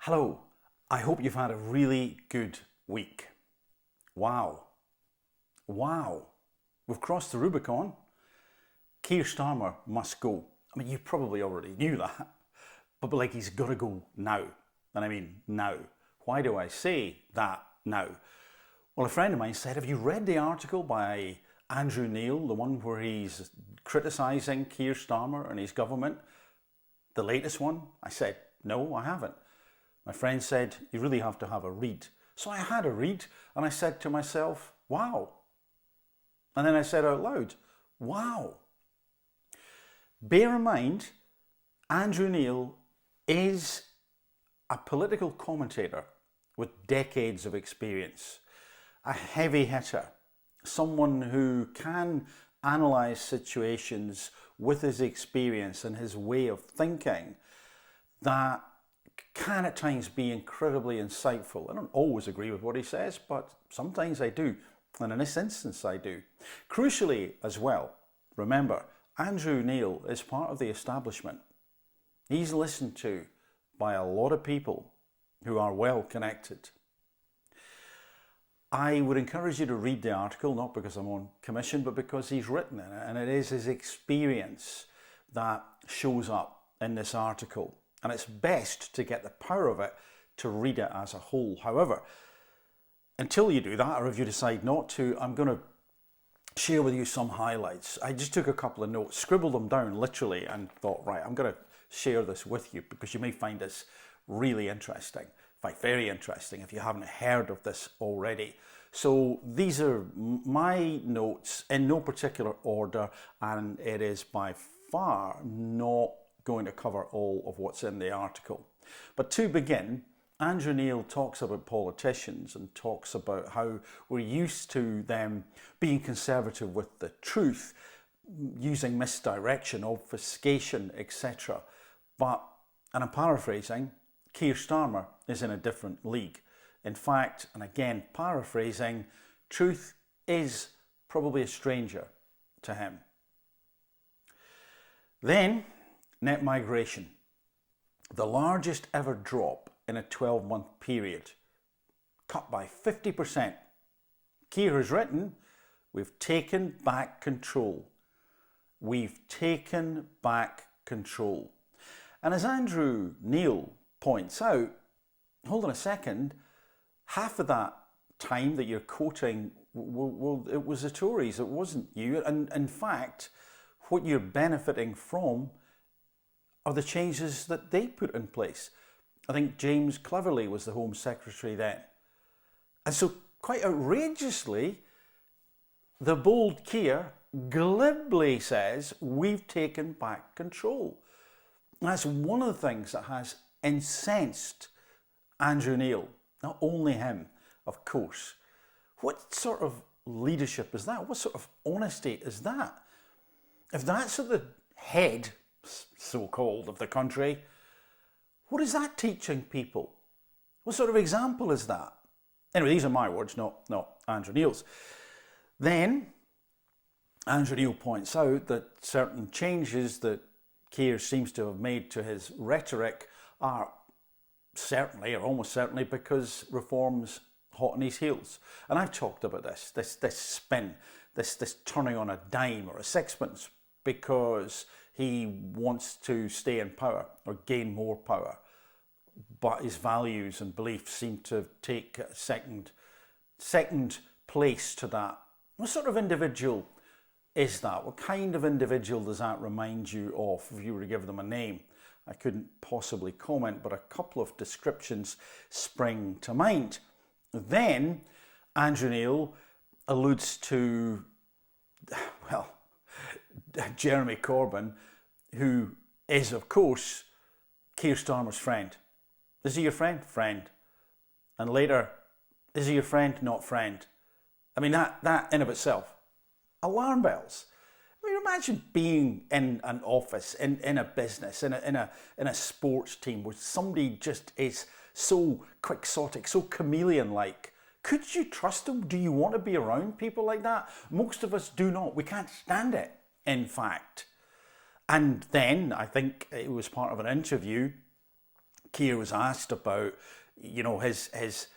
Hello, I hope you've had a really good week. Wow, we've crossed the Rubicon. Keir Starmer must go. I mean, you probably already knew that, but like he's got to go now. And I mean now. Why do I say that now? Well, a friend of mine said, have you read the article by Andrew Neil, the one where he's criticising Keir Starmer and his government? The latest one? I said, no, I haven't. My friend said, you really have to have a read. So I had a read and I said to myself, wow. And then I said out loud, wow. Bear in mind, Andrew Neil is a political commentator with decades of experience, a heavy hitter, someone who can analyse situations with his experience and his way of thinking that can at times be incredibly insightful. I don't always agree with what he says, but sometimes I do. And in this instance, I do. Crucially as well, remember, Andrew Neil is part of the establishment. He's listened to by a lot of people who are well connected. I would encourage you to read the article, not because I'm on commission, but because he's written in it. And it is his experience that shows up in this article. And it's best to get the power of it to read it as a whole. However, until you do that, or if you decide not to, I'm going to share with you some highlights. I just took a couple of notes, scribbled them down literally, and thought, right, I'm going to share this with you because you may find this really interesting. In fact, very interesting if you haven't heard of this already. So these are my notes in no particular order, and it is by far not going to cover all of what's in the article. But to begin, Andrew Neil talks about politicians and talks about how we're used to them being conservative with the truth, using misdirection, obfuscation, etc. But, and I'm paraphrasing, Keir Starmer is in a different league. In fact, and again paraphrasing, truth is probably a stranger to him. Then, net migration, the largest ever drop in a 12-month period, cut by 50%. Keir has written, we've taken back control. We've taken back control. And as Andrew Neil points out, hold on a second, half of that time that you're quoting, well, it was the Tories, it wasn't you. And in fact, what you're benefiting from are the changes that they put in place. I think James Cleverly was the Home Secretary then. And so quite outrageously, the bold Keir glibly says, we've taken back control. And that's one of the things that has incensed Andrew Neil, not only him, of course. What sort of leadership is that? What sort of honesty is that? If that's at the head, so-called, of the country, what is that teaching people? What sort of example is that? Anyway, these are my words, not Andrew Neil's. Then, Andrew Neil points out that certain changes that Keir seems to have made to his rhetoric are certainly, or almost certainly, because reform's hot on his heels. And I've talked about this spin, this turning on a dime or a sixpence because he wants to stay in power or gain more power. But his values and beliefs seem to take second place to that. What sort of individual is that? What kind of individual does that remind you of if you were to give them a name? I couldn't possibly comment, but a couple of descriptions spring to mind. Then Andrew Neil alludes to, well, Jeremy Corbyn, who is, of course, Keir Starmer's friend. Is he your friend? Friend. And later, is he your friend? Not friend. I mean, that in of itself, alarm bells. I mean, imagine being in an office, in a business, in a sports team where somebody just is so quixotic, so chameleon-like. Could you trust them? Do you want to be around people like that? Most of us do not. We can't stand it, in fact. And then, I think it was part of an interview, Keir was asked about, his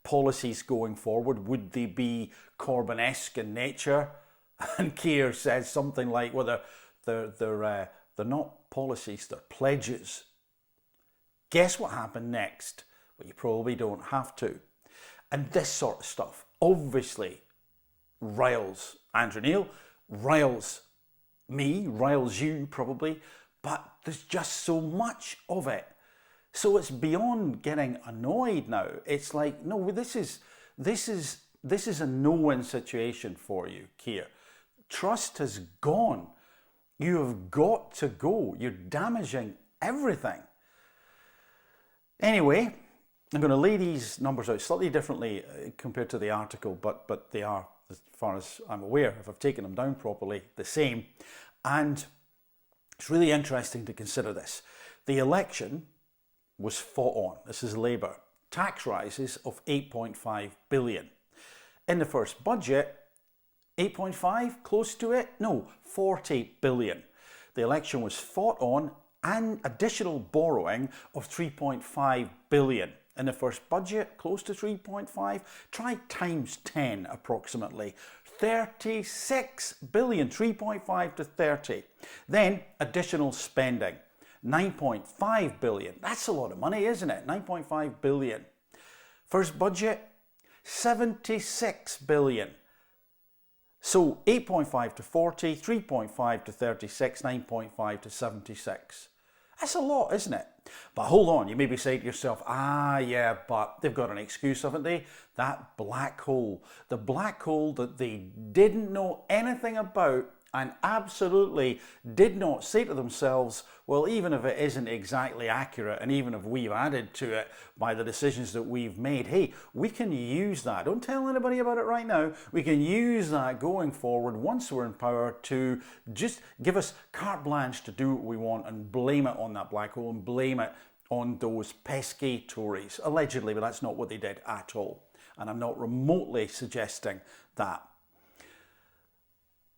policies going forward. Would they be Corbyn-esque in nature? And Keir says something like, well, they're not policies, they're pledges. Guess what happened next? Well, you probably don't have to. And this sort of stuff obviously riles Andrew Neil, riles me, riles you probably, but there's just so much of it. So it's beyond getting annoyed now. It's like, no, this is a no-win situation for you, Keir. Trust has gone. You have got to go. You're damaging everything. Anyway, I'm going to lay these numbers out slightly differently compared to the article, but they are, as far as I'm aware, if I've taken them down properly, the same. And it's really interesting to consider this. The election was fought on. This is Labour. Tax rises of 8.5 billion. In the first budget, 8.5, close to it? No, 40 billion. The election was fought on and additional borrowing of 3.5 billion. In the first budget, close to 3.5. Try times 10 approximately. 36 billion, 3.5 to 30. Then additional spending. 9.5 billion. That's a lot of money, isn't it? 9.5 billion. First budget, 76 billion. So 8.5 to 40, 3.5 to 36, 9.5 to 76. That's a lot, isn't it? But hold on, you may be saying to yourself, yeah, but they've got an excuse, haven't they? That black hole. The black hole that they didn't know anything about and absolutely did not say to themselves, well, even if it isn't exactly accurate and even if we've added to it by the decisions that we've made, hey, we can use that. Don't tell anybody about it right now. We can use that going forward once we're in power to just give us carte blanche to do what we want and blame it on that black hole and blame it on those pesky Tories. Allegedly, but that's not what they did at all. And I'm not remotely suggesting that.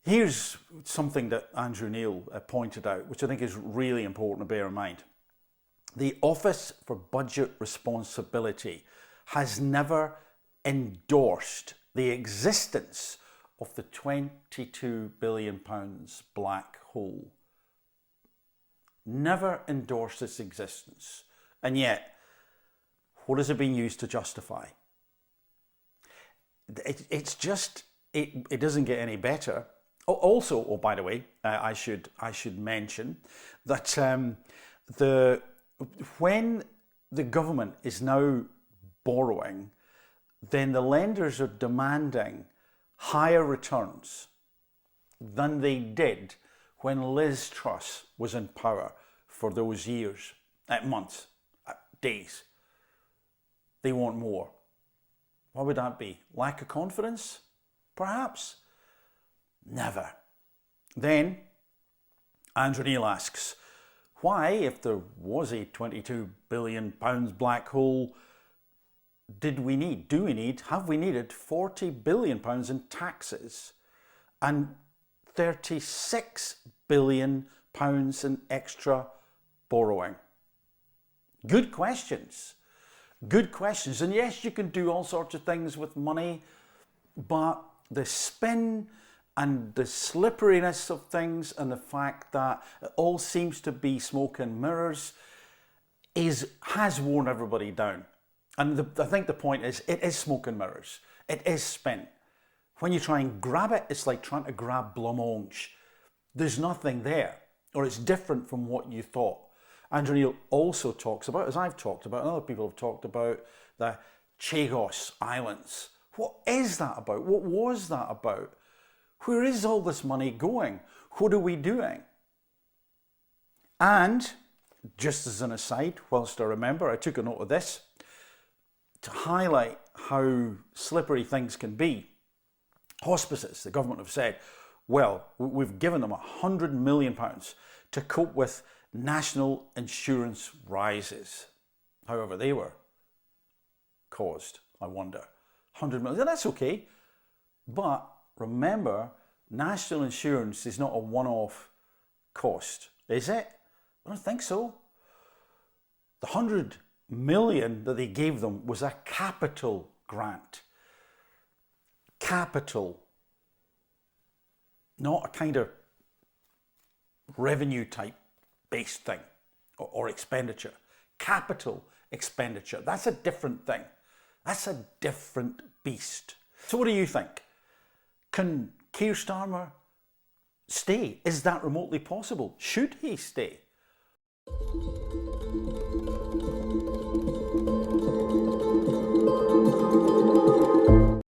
Here's something that Andrew Neil pointed out, which I think is really important to bear in mind. The Office for Budget Responsibility has never endorsed the existence of the £22 billion black hole. Never endorsed its existence. And yet, what has it been used to justify? It doesn't get any better. Also, by the way, I should mention that when the government is now borrowing, then the lenders are demanding higher returns than they did when Liz Truss was in power for those years, months, days. They want more. What would that be? Lack of confidence? Perhaps? Never. Then, Andrew Neil asks, why, if there was a £22 billion black hole, have we needed £40 billion in taxes and £36 billion in extra borrowing? Good questions. Good questions. And yes, you can do all sorts of things with money, but the spin and the slipperiness of things and the fact that it all seems to be smoke and mirrors has worn everybody down. And I think the point is, it is smoke and mirrors. It is spin. When you try and grab it, it's like trying to grab blancmange. There's nothing there, or it's different from what you thought. Andrew Neil also talks about, as I've talked about, and other people have talked about, the Chagos Islands. What is that about? What was that about? Where is all this money going? What are we doing? And, just as an aside, whilst I remember, I took a note of this, to highlight how slippery things can be. Hospices, the government have said, well, we've given them £100 million to cope with national insurance rises. However, they were caused, I wonder. 100 million, that's okay. But remember, national insurance is not a one-off cost, is it? I don't think so. The 100 million that they gave them was a capital grant. Capital. Not a kind of revenue type based thing or expenditure. Capital expenditure. That's a different thing. That's a different beast. So what do you think? Can Keir Starmer stay? Is that remotely possible? Should he stay?